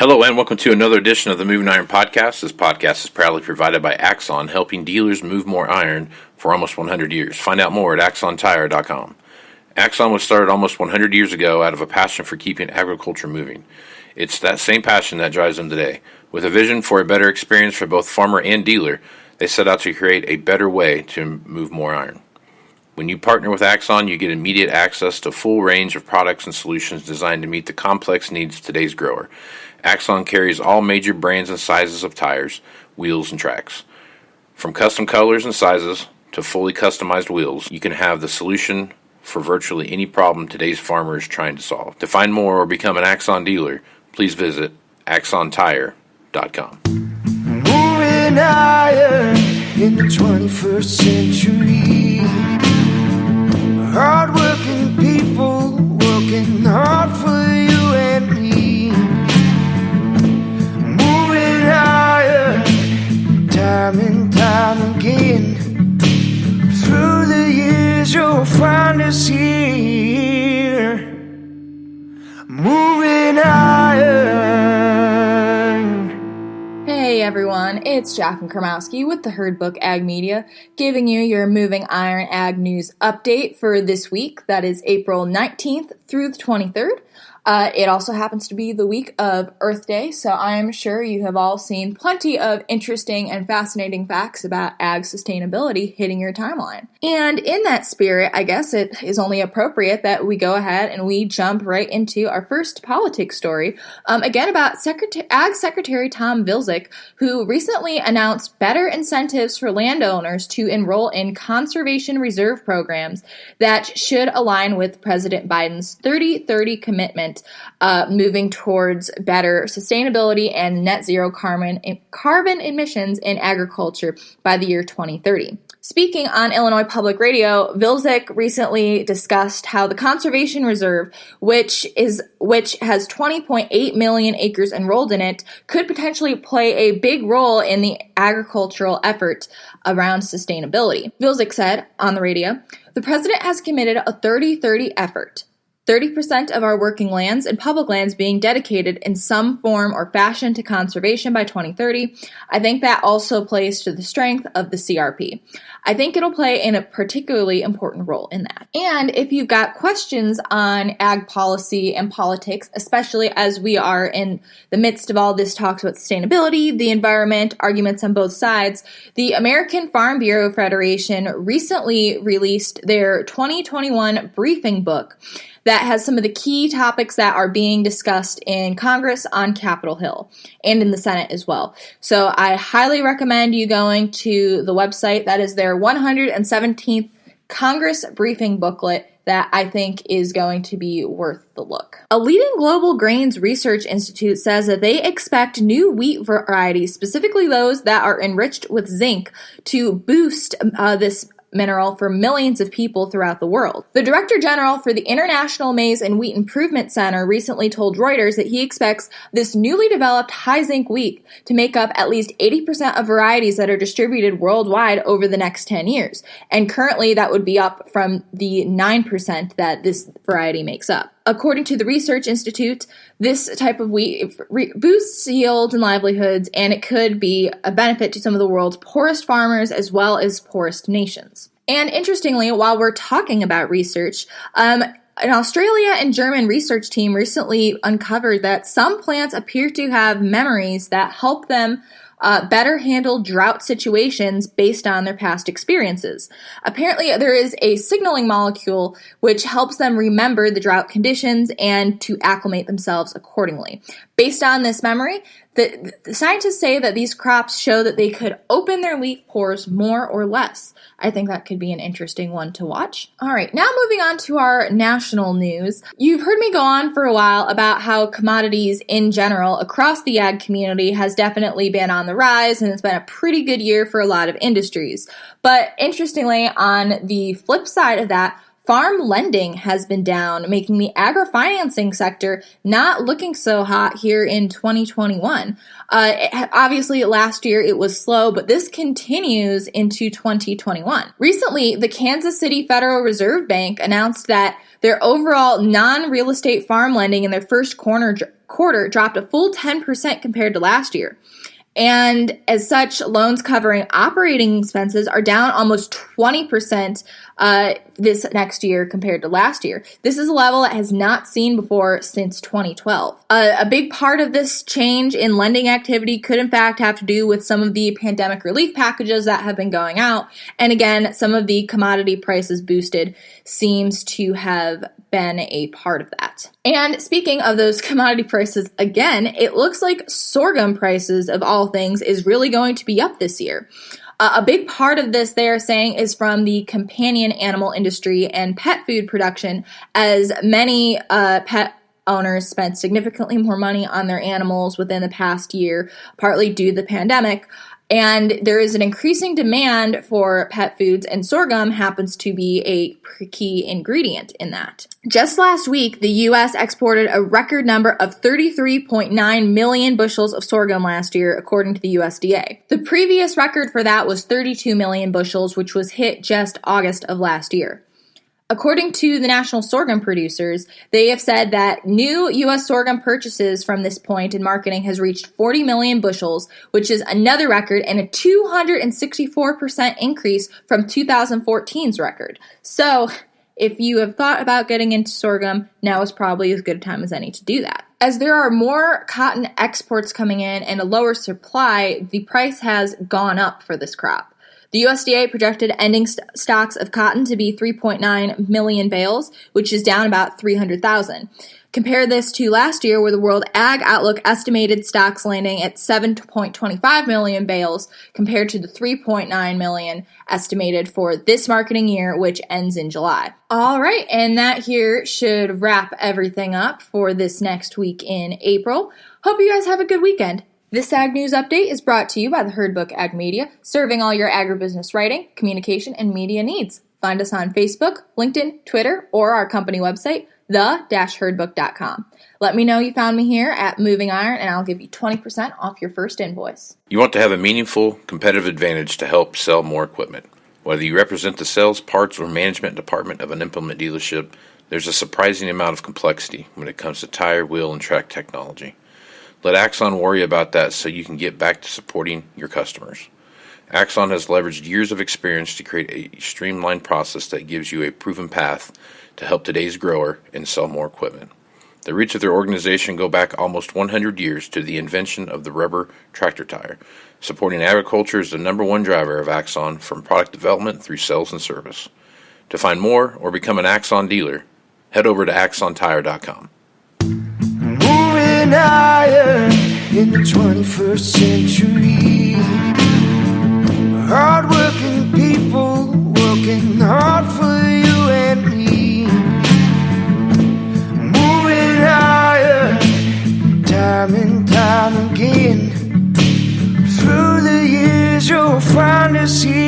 Hello and welcome to another edition of the Moving Iron Podcast. This podcast is proudly provided by Axon, helping dealers move more iron for almost 100 years. Find out more at axontire.com. Axon was started almost 100 years ago out of a passion for keeping agriculture moving. It's that same passion that drives them today. With a vision for a better experience for both farmer and dealer, they set out to create a better way to move more iron. When you partner with Axon, you get immediate access to a full range of products and solutions designed to meet the complex needs of today's grower. Axon carries all major brands and sizes of tires, wheels, and tracks. From custom colors and sizes to fully customized wheels, you can have the solution for virtually any problem today's farmer is trying to solve. To find more or become an Axon dealer, please visit axontire.com. Moving iron in the 21st century. Hard-working people working hard for you and me. Moving iron, time and time again. Through the years you'll find us here. Moving iron. Hey everyone, it's Jaclyn Krymowski with the Herd Book Ag Media, giving you your Moving Iron Ag News update for this week. That is April 19th through the 23rd. It also happens to be the week of Earth Day, so I am sure you have all seen plenty of interesting and fascinating facts about ag sustainability hitting your timeline. And in that spirit, I guess it is only appropriate that we go ahead and we jump right into our first politics story, again about Ag Secretary Tom Vilsack, who recently announced better incentives for landowners to enroll in conservation reserve programs that should align with President Biden's 30-30 commitment, moving towards better sustainability and net zero carbon emissions in agriculture by the year 2030. Speaking on Illinois Public Radio, Vilsack recently discussed how the Conservation Reserve, which has 20.8 million acres enrolled in it, could potentially play a big role in the agricultural effort around sustainability. Vilsack said on the radio, "The president has committed a 30-30 effort. 30% of our working lands and public lands being dedicated in some form or fashion to conservation by 2030. I think that also plays to the strength of the CRP. I think it'll play in a particularly important role in that." And if you've got questions on ag policy and politics, especially as we are in the midst of all this talks about sustainability, the environment, arguments on both sides, the American Farm Bureau Federation recently released their 2021 briefing book that has some of the key topics that are being discussed in Congress on Capitol Hill and in the Senate as well. So I highly recommend you going to the website. That is their 117th Congress briefing booklet that I think is going to be worth the look. A leading global grains research institute says that they expect new wheat varieties, specifically those that are enriched with zinc, to boost this mineral for millions of people throughout the world. The Director General for the International Maize and Wheat Improvement Center recently told Reuters that he expects this newly developed high-zinc wheat to make up at least 80% of varieties that are distributed worldwide over the next 10 years. And currently that would be up from the 9% that this variety makes up. According to the Research Institute, this type of wheat boosts yields and livelihoods, and it could be a benefit to some of the world's poorest farmers as well as poorest nations. And interestingly, while we're talking about research, an Australia and German research team recently uncovered that some plants appear to have memories that help them better handle drought situations based on their past experiences. Apparently, there is a signaling molecule which helps them remember the drought conditions and to acclimate themselves accordingly. Based on this memory, the scientists say that these crops show that they could open their leaf pores more or less. I think that could be an interesting one to watch. All right, now moving on to our national news. You've heard me go on for a while about how commodities in general across the ag community has definitely been on the rise, and it's been a pretty good year for a lot of industries. But interestingly, on the flip side of that, Farm lending has been down, making the agri-financing sector not looking so hot here in 2021. Obviously, last year it was slow, but this continues into 2021. Recently, the Kansas City Federal Reserve Bank announced that their overall non-real estate farm lending in their first quarter dropped a full 10% compared to last year. And as such, loans covering operating expenses are down almost 20% this next year compared to last year. This is a level it has not seen before since 2012. A big part of this change in lending activity could in fact have to do with some of the pandemic relief packages that have been going out. And again, some of the commodity prices boosted seems to have been a part of that. And speaking of those commodity prices, again, it looks like sorghum prices of all things is really going to be up this year. A big part of this, they are saying, is from the companion animal industry and pet food production, as many pet owners spent significantly more money on their animals within the past year, partly due to the pandemic. And there is an increasing demand for pet foods, and sorghum happens to be a key ingredient in that. Just last week, the U.S. exported a record number of 33.9 million bushels of sorghum last year, according to the USDA. The previous record for that was 32 million bushels, which was hit just August of last year. According to the national sorghum producers, they have said that new U.S. sorghum purchases from this point in marketing has reached 40 million bushels, which is another record and a 264% increase from 2014's record. So, if you have thought about getting into sorghum, now is probably as good a time as any to do that. As there are more cotton exports coming in and a lower supply, the price has gone up for this crop. The USDA projected ending stocks of cotton to be 3.9 million bales, which is down about 300,000. Compare this to last year, where the World Ag Outlook estimated stocks landing at 7.25 million bales, compared to the 3.9 million estimated for this marketing year, which ends in July. All right, and that here should wrap everything up for this next week in April. Hope you guys have a good weekend. This Ag News Update is brought to you by the Herd Book Ag Media, serving all your agribusiness writing, communication, and media needs. Find us on Facebook, LinkedIn, Twitter, or our company website, the-herdbook.com. Let me know you found me here at Moving Iron, and I'll give you 20% off your first invoice. You want to have a meaningful competitive advantage to help sell more equipment. Whether you represent the sales, parts, or management department of an implement dealership, there's a surprising amount of complexity when it comes to tire, wheel, and track technology. Let Axon worry about that so you can get back to supporting your customers. Axon has leveraged years of experience to create a streamlined process that gives you a proven path to help today's grower and sell more equipment. The roots of their organization go back almost 100 years to the invention of the rubber tractor tire. Supporting agriculture is the number one driver of Axon, from product development through sales and service. To find more or become an Axon dealer, head over to axontire.com. Moving higher in the 21st century. Hard-working people working hard for you and me. Moving higher, time and time again. Through the years you'll find us here.